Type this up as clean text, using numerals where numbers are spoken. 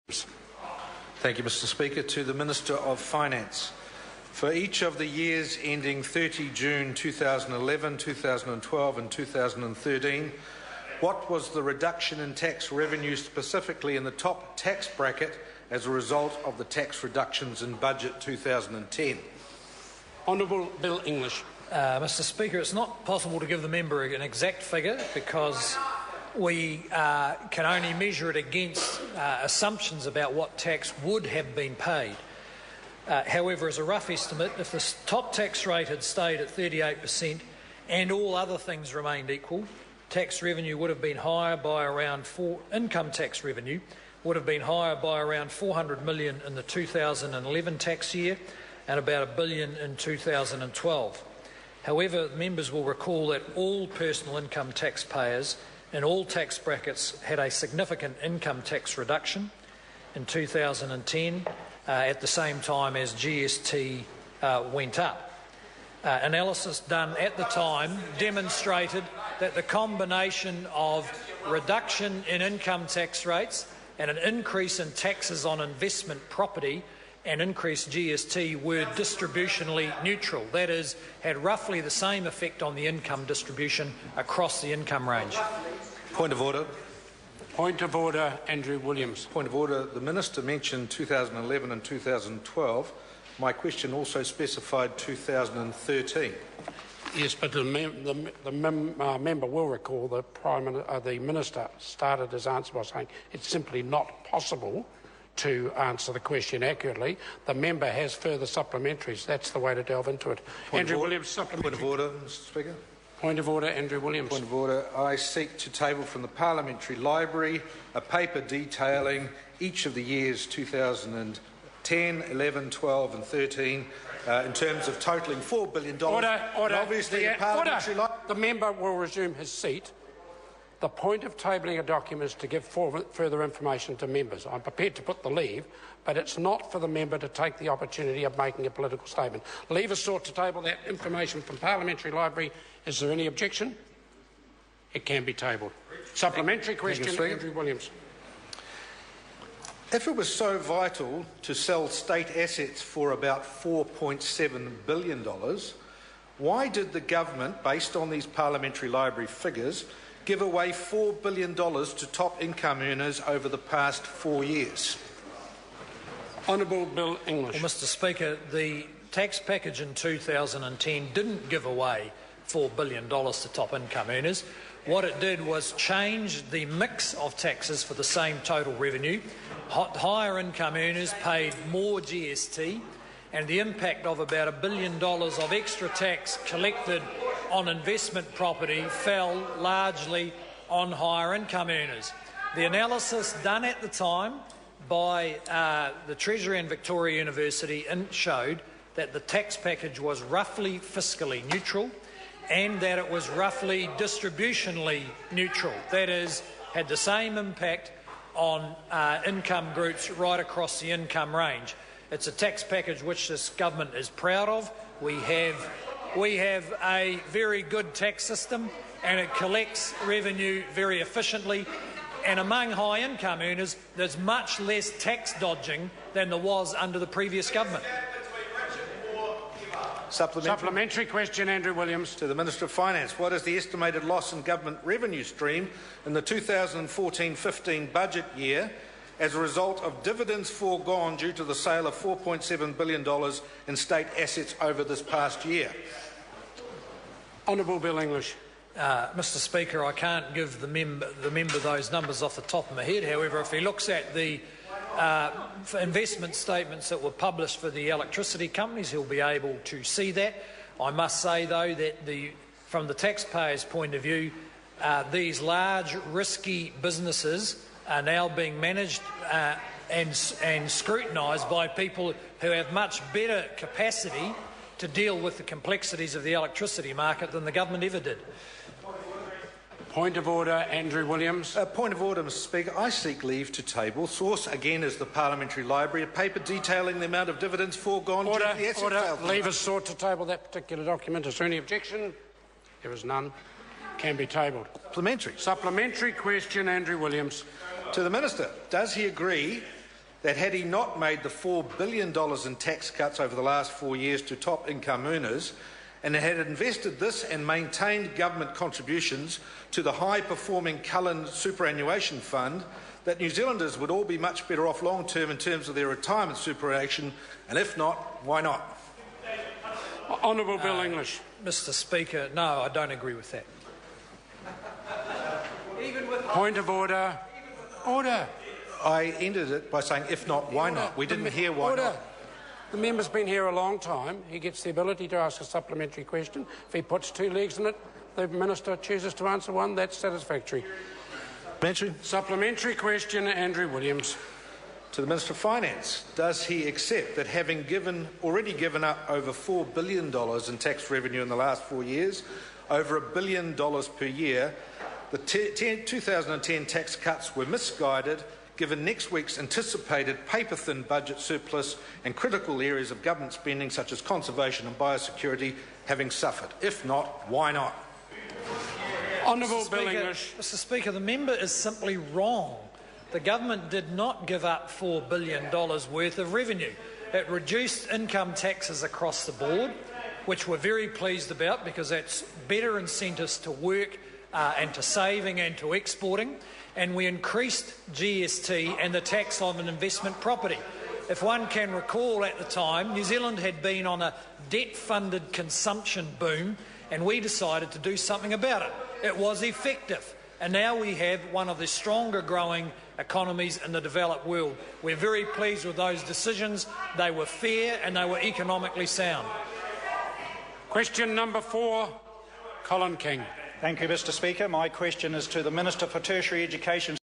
Thank you, Mr. Speaker. To the Minister of Finance. For each of the years ending 30 June 2011, 2012 and 2013, what was the reduction in tax revenue specifically in the top tax bracket as a result of the tax reductions in Budget 2010? Honourable Bill English. Mr. Speaker, it's not possible to give the member an exact figure because we can only measure it against assumptions about what tax would have been paid. However, as a rough estimate, if the top tax rate had stayed at 38% and all other things remained equal, tax revenue would have been higher by around income tax revenue would have been higher by around $400 million in the 2011 tax year and about $1 billion in 2012. However, members will recall that all personal income taxpayers in all tax brackets had a significant income tax reduction in 2010 at the same time as GST went up. Analysis done at the time demonstrated that the combination of reduction in income tax rates and an increase in taxes on investment property and increased GST were distributionally neutral. That is, had roughly the same effect on the income distribution across the income range. Point of order. Point of order, Andrew Williams. Point of order. The Minister mentioned 2011 and 2012. My question also specified 2013. Yes, but the member will recall that the Minister started his answer by saying it's simply not possible to answer the question accurately. The member has further supplementaries. That's the way to delve into it. Andrew Williams, supplementary. Point of order, Mr. Speaker. Point of order, Andrew Williams. Point of order. I seek to table from the Parliamentary Library a paper detailing each of the years 2010, 11, 12 and 13 in terms of totalling $4 billion. Order. Obviously, The member will resume his seat. The point of tabling a document is to give further information to members. I'm prepared to put the leave, but it's not for the member to take the opportunity of making a political statement. Leave is sought to table that information from Parliamentary Library. Is there any objection? It can be tabled. Supplementary question, Andrew Williams. If it was so vital to sell state assets for about $4.7 billion, why did the government, based on these Parliamentary Library figures, give away $4 billion to top income earners over the past 4 years? Honourable Bill English. Well, Mr. Speaker, the tax package in 2010 didn't give away $4 billion to top income earners. What it did was change the mix of taxes for the same total revenue. Higher income earners paid more GST, and the impact of about $1 billion of extra tax collected on investment property fell largely on higher income earners. The analysis done at the time by the Treasury and Victoria University showed that the tax package was roughly fiscally neutral and that it was roughly distributionally neutral. That is, had the same impact on income groups right across the income range. It's a tax package which this government is proud of. We have a very good tax system and it collects revenue very efficiently. And among high income earners, there's much less tax dodging than there was under the previous government. Supplementary question, Andrew Williams. To the Minister of Finance. What is the estimated loss in government revenue stream in the 2014-15 budget year as a result of dividends foregone due to the sale of $4.7 billion in state assets over this past year? Honourable Bill English. Mr. Speaker, I can't give the member those numbers off the top of my head. However, if he looks at the investment statements that were published for the electricity companies, he'll be able to see that. I must say, though, that from the taxpayer's point of view, these large, risky businesses are now being managed and scrutinised by people who have much better capacity to deal with the complexities of the electricity market than the government ever did. Point of order, Andrew Williams. Point of order, Mr. Speaker. I seek leave to table. Source again is the Parliamentary Library, a paper detailing the amount of dividends foregone. Order. Leave is sought to table that particular document. Is there any objection? There is none. Can be tabled. Supplementary. Supplementary question, Andrew Williams. To the Minister. Does he agree that had he not made the $4 billion in tax cuts over the last 4 years to top income earners, and had invested this and maintained government contributions to the high-performing Cullen Superannuation Fund, that New Zealanders would all be much better off long-term in terms of their retirement superannuation, and if not, why not? Honourable Bill English. Mr Speaker, no, I don't agree with that. Point of order. Order. I ended it by saying, if not, why not? We didn't hear why not. The member's been here a long time. He gets the ability to ask a supplementary question. If he puts two legs in it, the minister chooses to answer one. That's satisfactory. Supplementary question, Andrew Williams. To the Minister of Finance, does he accept that having already given up over $4 billion in tax revenue in the last 4 years, over $1 billion per year, the 2010 tax cuts were misguided, given next week's anticipated paper-thin budget surplus and critical areas of government spending such as conservation and biosecurity having suffered? If not, why not? Honourable Bill English. Mr Speaker, the member is simply wrong. The government did not give up $4 billion worth of revenue. It reduced income taxes across the board, which we're very pleased about because that's better incentives to work and to saving and to exporting. And we increased GST and the tax on an investment property. If one can recall, at the time, New Zealand had been on a debt-funded consumption boom, and we decided to do something about it. It was effective, and now we have one of the stronger growing economies in the developed world. We're very pleased with those decisions. They were fair and they were economically sound. Question number 4, Colin King. Thank you, Mr Speaker. My question is to the Minister for Tertiary Education.